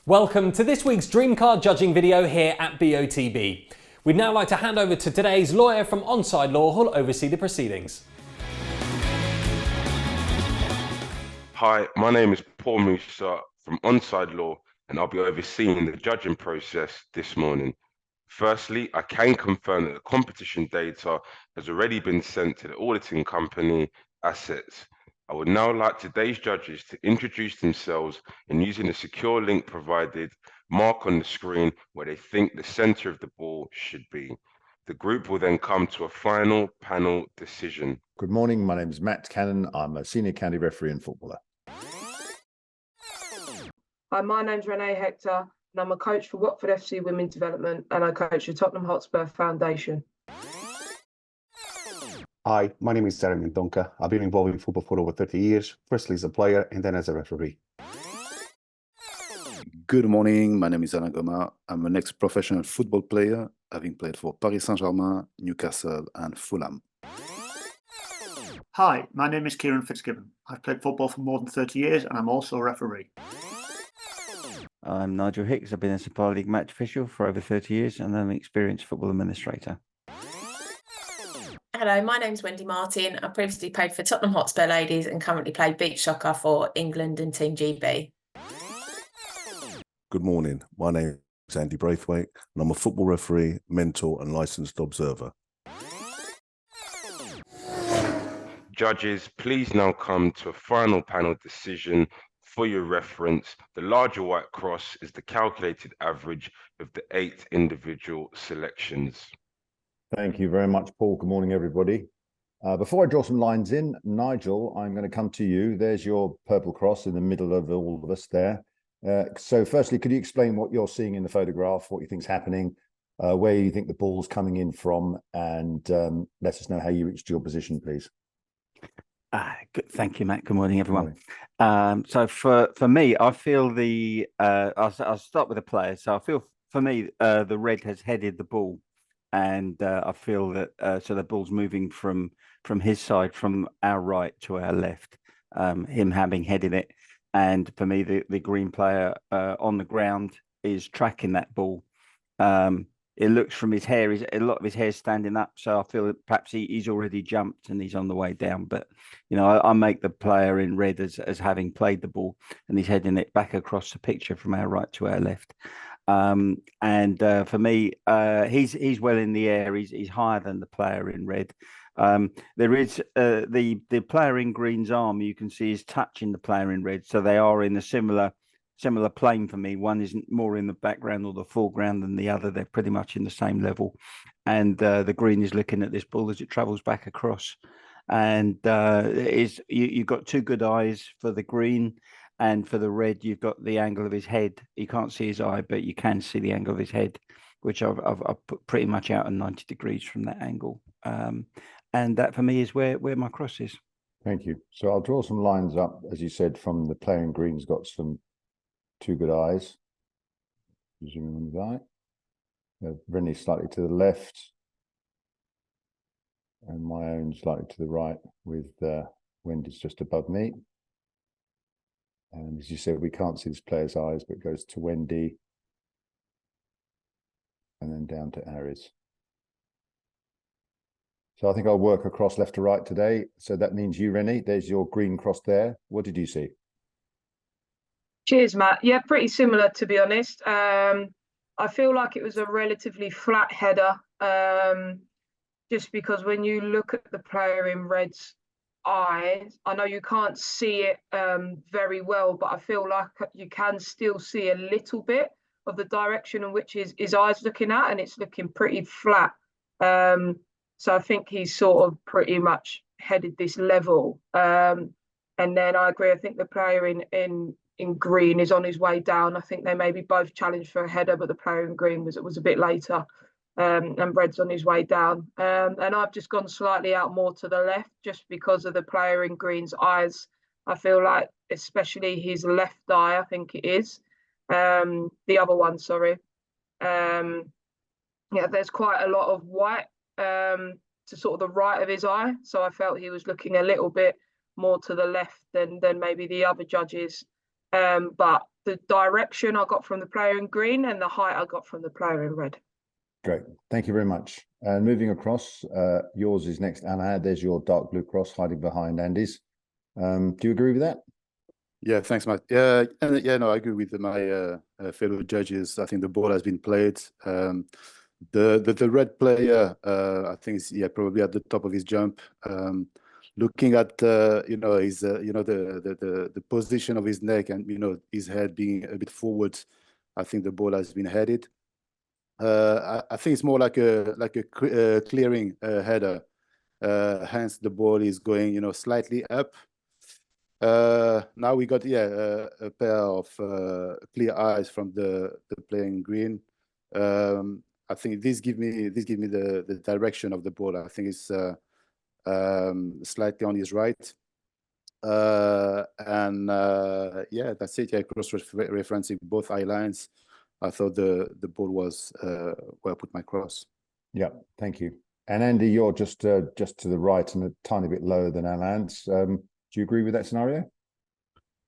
Welcome to this week's Dream Car judging video here at BOTB. We'd now like to hand over to today's lawyer from Onside Law who'll oversee the proceedings. Hi, my name is Paul Musa from Onside Law and I'll be overseeing the judging process this morning. Firstly, I can confirm that the competition data has already been sent to the auditing company Assets. I would now like today's judges to introduce themselves and using the secure link provided, mark on the screen where they think the centre of the ball should be. The group will then come to a final panel decision. Good morning, my name is Matt Cannon. I'm a senior county referee and footballer. Hi, my name's Renee Hector and I'm a coach for Watford FC Women's Development and I coach the Tottenham Hotspur Foundation. Hi, my name is Jeremy Donka. I've been involved in football for over 30 years, firstly as a player and then as a referee. Good morning, my name is Alain Goma. I'm an ex-professional football player, having played for Paris Saint-Germain, Newcastle and Fulham. Hi, my name is Kieran Fitzgibbon. I've played football for more than 30 years and I'm also a referee. I'm Nigel Hicks. I've been a Super League match official for over 30 years and I'm an experienced football administrator. Hello, my name's Wendy Martin. I previously played for Tottenham Hotspur Ladies and currently play beach soccer for England and Team GB. Good morning. My name is Andy Braithwaite and I'm a football referee, mentor and licensed observer. Judges, please now come to a final panel decision. For your reference, the larger white cross is the calculated average of the 8 individual selections. Thank you very much, Paul. Good morning, everybody. Before I draw some lines in, Nigel, I'm going to come to you. There's your purple cross in the middle of all of us there. So firstly, could you explain what you're seeing in the photograph, what you think's happening, where you think the ball's coming in from, and let us know how you reached your position, please. Good. Thank you, Matt. Good morning, everyone. So for me, I feel I'll start with the player. So I feel for me, the red has headed the ball. And I feel that so the ball's moving from his side, from our right to our left, him having headed it. And for me, the green player on the ground is tracking that ball. It looks from his hair, a lot of his hair standing up. So I feel that perhaps he's already jumped and he's on the way down. But, you know, I make the player in red as having played the ball and he's heading it back across the picture from our right to our left. For me, he's well in the air. He's higher than the player in red. There is the player in green's arm you can see is touching the player in red, so they are in a similar plane for me. One isn't more in the background or the foreground than the other. They're pretty much in the same level, and the green is looking at this ball as it travels back across. And you've got two good eyes for the green. And for the red, you've got the angle of his head. You can't see his eye, but you can see the angle of his head, which I've put pretty much out at 90 degrees from that angle. And that for me is where my cross is. Thank you. So I'll draw some lines up, as you said, from the player in green's got two good eyes. Zoom in on his eye. Rennie slightly to the left. And my own slightly to the right, with Wendy's just above me. And as you said, we can't see this player's eyes, but it goes to Wendy and then down to Aries. So I think I'll work across left to right today. So that means you, Rennie, there's your green cross there. What did you see? Cheers, Matt. Yeah, pretty similar, to be honest. I feel like it was a relatively flat header, just because when you look at the player in red's eyes, I know you can't see it very well, but I feel like you can still see a little bit of the direction in which his eyes looking at, and it's looking pretty flat. So I think he's sort of pretty much headed this level. And then I agree. I think the player in green is on his way down. I think they maybe both challenged for a header, but the player in green was a bit later. And red's on his way down. And I've just gone slightly out more to the left just because of the player in green's eyes. I feel like, especially his left eye, I think it is. The other one, sorry. Yeah, there's quite a lot of white to sort of the right of his eye. So I felt he was looking a little bit more to the left than maybe the other judges. But the direction I got from the player in green and the height I got from the player in red. Great. Thank you very much. And moving across, yours is next, Anna. There's your dark blue cross hiding behind Andy's. Do you agree with that? Yeah, thanks, Matt. Yeah, no, I agree with my fellow judges. I think the ball has been played. The red player, I think, is probably at the top of his jump. Looking at his the position of his neck and his head being a bit forward, I think the ball has been headed. I think it's more like a clearing header. Hence the ball is going slightly up. Now we got a pair of clear eyes from the player in green. I think this give me the direction of the ball. I think it's slightly on his right. That's it. Cross referencing both eye lines. I thought the ball was where I put my cross. Yeah, thank you. And Andy, you're just to the right and a tiny bit lower than Alan's. Do you agree with that scenario?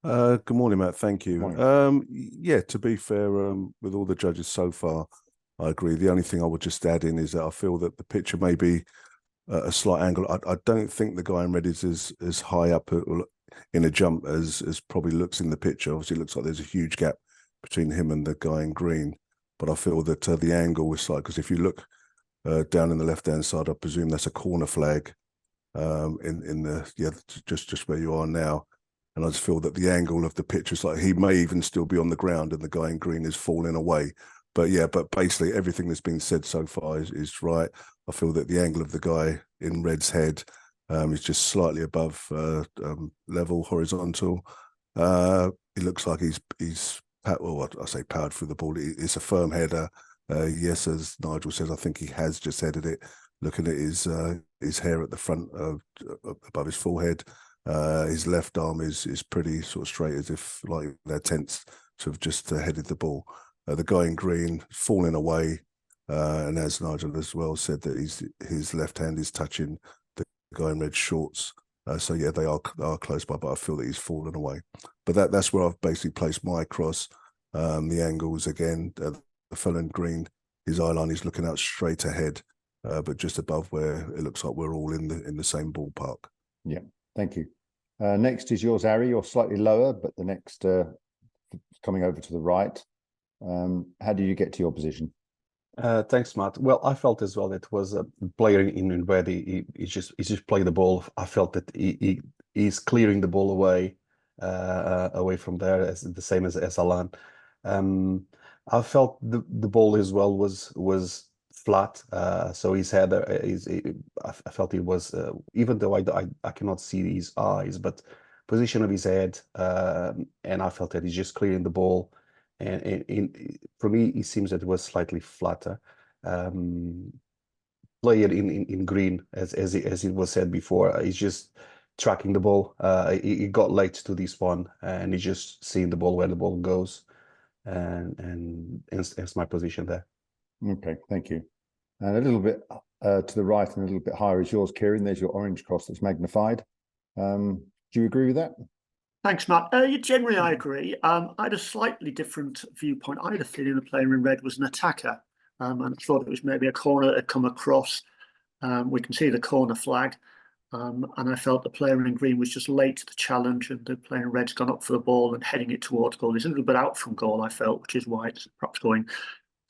Good morning, Matt. Thank you. Morning. Yeah, to be fair, with all the judges so far, I agree. The only thing I would just add in is that I feel that the picture may be a slight angle. I don't think the guy in red is as high up in a jump as probably looks in the picture. Obviously, it looks like there's a huge gap between him and the guy in green. But I feel that the angle is slight, because if you look down in the left-hand side, I presume that's a corner flag in the just where you are now. And I just feel that the angle of the picture is like he may even still be on the ground and the guy in green is falling away. But basically everything that's been said so far is right. I feel that the angle of the guy in red's head is just slightly above level, horizontal. It looks like he's I say powered through the ball. It's a firm header. Yes, as Nigel says, I think he has just headed it. Looking at his hair at the front above his forehead. His left arm is pretty sort of straight, as if like they're tense to have just headed the ball. The guy in green falling away, and as Nigel as well said, that his left hand is touching the guy in red shorts. So yeah, they are close by, but I feel that he's fallen away. But that's where I've basically placed my cross. The angles again, the fellow in green, his eye line is looking out straight ahead, but just above where it looks like we're all in the same ballpark. Yeah, thank you. Next is yours, Ari. You're slightly lower, but the next coming over to the right. How did you get to your position? Thanks, Matt. Well, I felt as well that it was a player in red. He just played the ball. I felt that he's clearing the ball away from there, as the same as Alan. I felt the ball as well was flat. So his head, I felt it was, even though I cannot see his eyes, but position of his head, and I felt that he's just clearing the ball. And for me, it seems that it was slightly flatter. Player in green, as it was said before, he's just tracking the ball. He got late to this one, and he's just seeing the ball where the ball goes, and it's my position there. Okay, thank you. And a little bit to the right and a little bit higher is yours, Kieran. There's your orange cross that's magnified. Do you agree with that? Thanks, Matt. Generally, I agree. I had a slightly different viewpoint. I had a feeling the player in red was an attacker, and I thought it was maybe a corner that had come across. We can see the corner flag, and I felt the player in green was just late to the challenge, and the player in red's gone up for the ball and heading it towards goal. He's a little bit out from goal, I felt, which is why it's perhaps going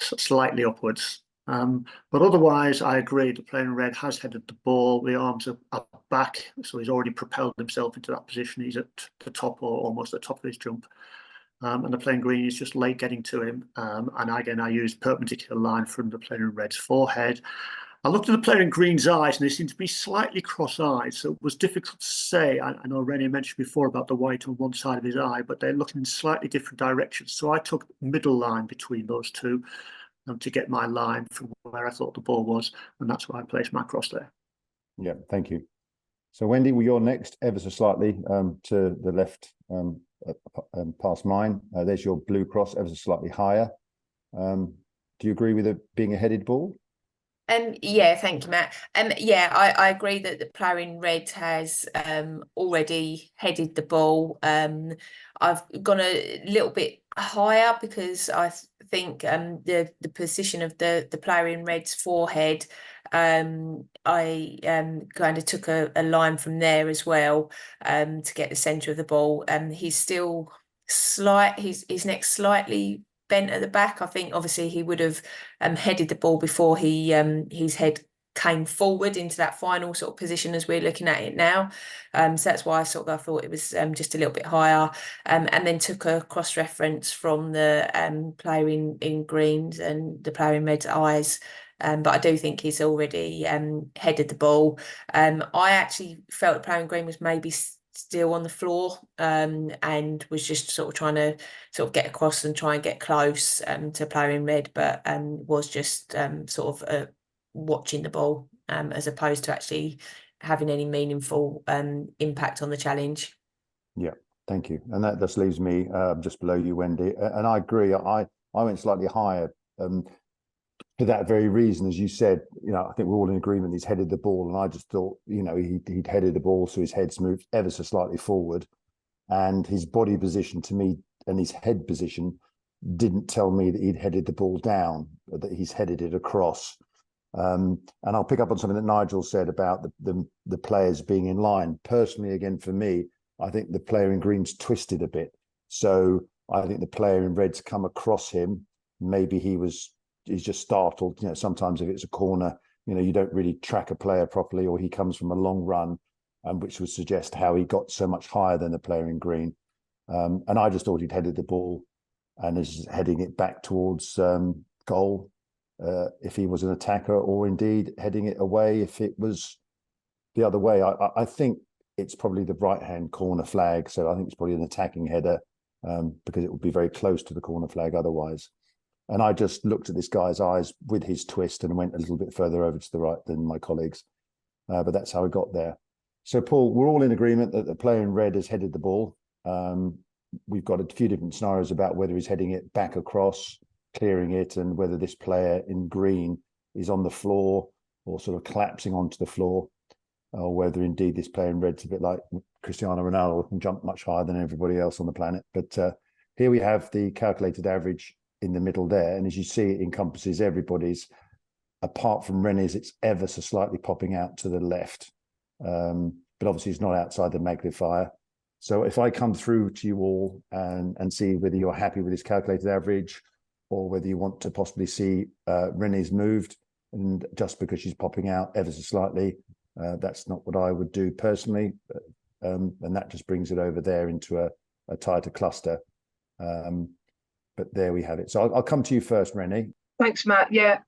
slightly upwards. But otherwise, I agree. The player in red has headed the ball. The arms are back, so he's already propelled himself into that position. He's at the top or almost at the top of his jump. And the player in green is just late getting to him. And again, I used perpendicular line from the player in red's forehead. I looked at the player in green's eyes, and they seemed to be slightly cross-eyed, so it was difficult to say. I know Rennie mentioned before about the white on one side of his eye, but they're looking in slightly different directions. So I took middle line between those two to get my line from where I thought the ball was, and that's why I placed my cross there. Yeah, thank you. So Wendy, well, you're next, ever so slightly to the left, past mine. There's your blue cross, ever so slightly higher. Do you agree with it being a headed ball? Yeah, thank you, Matt. Yeah, I agree that the player in red has already headed the ball. I've gone a little bit higher because I think the position of the player in red's forehead, I kind of took a line from there as well to get the centre of the ball. He's still his neck's slightly bent at the back. I think obviously he would have headed the ball before his head came forward into that final sort of position as we're looking at it now. So that's why I thought it was just a little bit higher. And then took a cross reference from the player in greens and the player in red's eyes. But I do think he's already headed the ball. I actually felt the player in green was maybe still on the floor and was just sort of trying to sort of get across and try and get close to player in red, but was just sort of watching the ball as opposed to actually having any meaningful impact on the challenge. Yeah, thank you. And that just leaves me just below you, Wendy. And I agree. I went slightly higher for that very reason, as you said. I think we're all in agreement he's headed the ball, and I just thought, he'd headed the ball, so his head's moved ever so slightly forward, and his body position to me and his head position didn't tell me that he'd headed the ball down, that he's headed it across. And I'll pick up on something that Nigel said about the players being in line. Personally, again, for me, I think the player in green's twisted a bit. So I think the player in red's come across him. Maybe he's just startled. Sometimes if it's a corner, you don't really track a player properly, or he comes from a long run, which would suggest how he got so much higher than the player in green. And I just thought he'd headed the ball and is heading it back towards goal if he was an attacker, or indeed heading it away if it was the other way. I think it's probably the right-hand corner flag, so I think it's probably an attacking header because it would be very close to the corner flag otherwise. And I just looked at this guy's eyes with his twist and went a little bit further over to the right than my colleagues. But that's how I got there. So, Paul, we're all in agreement that the player in red has headed the ball. We've got a few different scenarios about whether he's heading it back across, clearing it, and whether this player in green is on the floor or sort of collapsing onto the floor, or whether indeed this player in red's a bit like Cristiano Ronaldo, can jump much higher than everybody else on the planet. But here we have the calculated average in the middle there, and as you see, it encompasses everybody's, apart from René's. It's ever so slightly popping out to the left, but obviously it's not outside the magnifier. So if I come through to you all and see whether you're happy with this calculated average, or whether you want to possibly see René's moved, and just because she's popping out ever so slightly, that's not what I would do personally, and that just brings it over there into a tighter cluster. But there we have it. So I'll come to you first, René. Thanks, Matt. Yeah,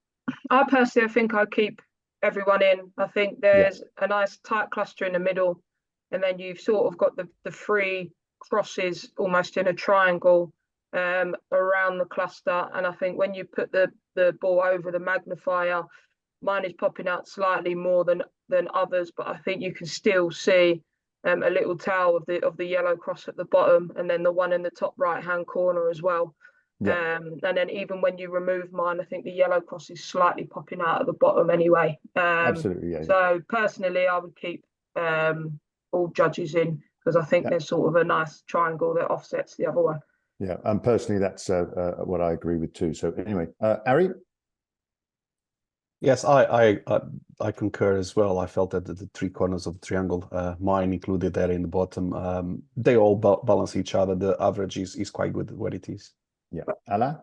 I think I'd keep everyone in. I think there's a nice tight cluster in the middle, and then you've sort of got the three crosses almost in a triangle around the cluster. And I think when you put the ball over the magnifier, mine is popping out slightly more than others, but I think you can still see a little tail of the yellow cross at the bottom, and then the one in the top right hand corner as well. Yeah. And then even when you remove mine, I think the yellow cross is slightly popping out at the bottom anyway. Absolutely, yeah. So personally, I would keep all judges in, because I think there's sort of a nice triangle that offsets the other one. Yeah, and personally, that's what I agree with too. So anyway, Ari? Yes, I concur as well. I felt that the three corners of the triangle, mine included there in the bottom, they all balance each other. The average is quite good where it is. Yeah, Alain?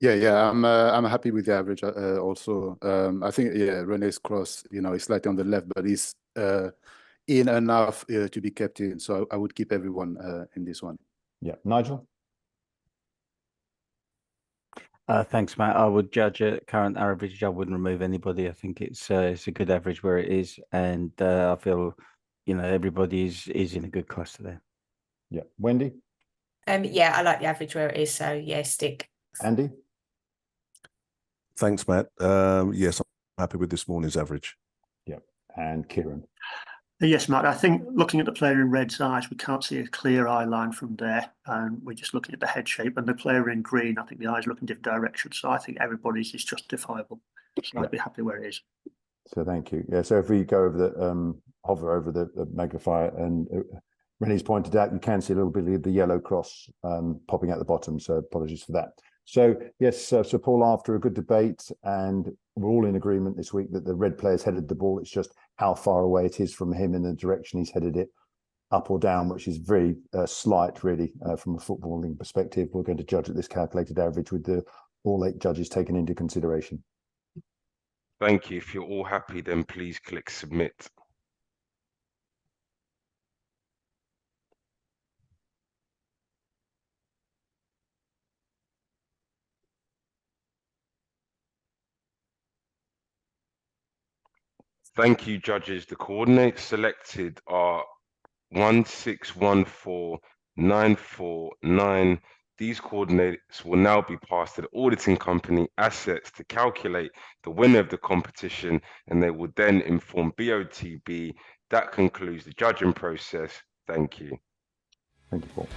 Yeah, I'm happy with the average also. I think René's cross, is slightly on the left, but he's in enough to be kept in. So I would keep everyone in this one. Yeah, Nigel? Thanks, Matt. I would judge at current average. I wouldn't remove anybody. I think it's a good average where it is, and I feel everybody is in a good cluster there. Yeah, Wendy? Yeah, I like the average where it is. So yeah, stick. Andy? Thanks, Matt. Yes, I'm happy with this morning's average. Yeah, and Kieran? Yes, Matt, I think looking at the player in red's eyes, we can't see a clear eye line from there. And we're just looking at the head shape. And the player in green, I think the eyes look in different directions. So I think everybody's is justifiable. So I'd be happy where it is. So thank you. Yeah. So if we go over the hover over the magnifier, and Rennie's pointed out, you can see a little bit of the yellow cross popping at the bottom. So apologies for that. So yes, so Paul, after a good debate, and we're all in agreement this week that the red player's headed the ball. It's just how far away it is from him in the direction he's headed it, up or down, which is very slight, really, from a footballing perspective. We're going to judge at this calculated average with all 8 judges taken into consideration. Thank you. If you're all happy, then please click submit. Thank you, judges. The coordinates selected are 1614949. These coordinates will now be passed to the auditing company Assets to calculate the winner of the competition, and they will then inform BOTB. That concludes the judging process. Thank you. Thank you, Paul.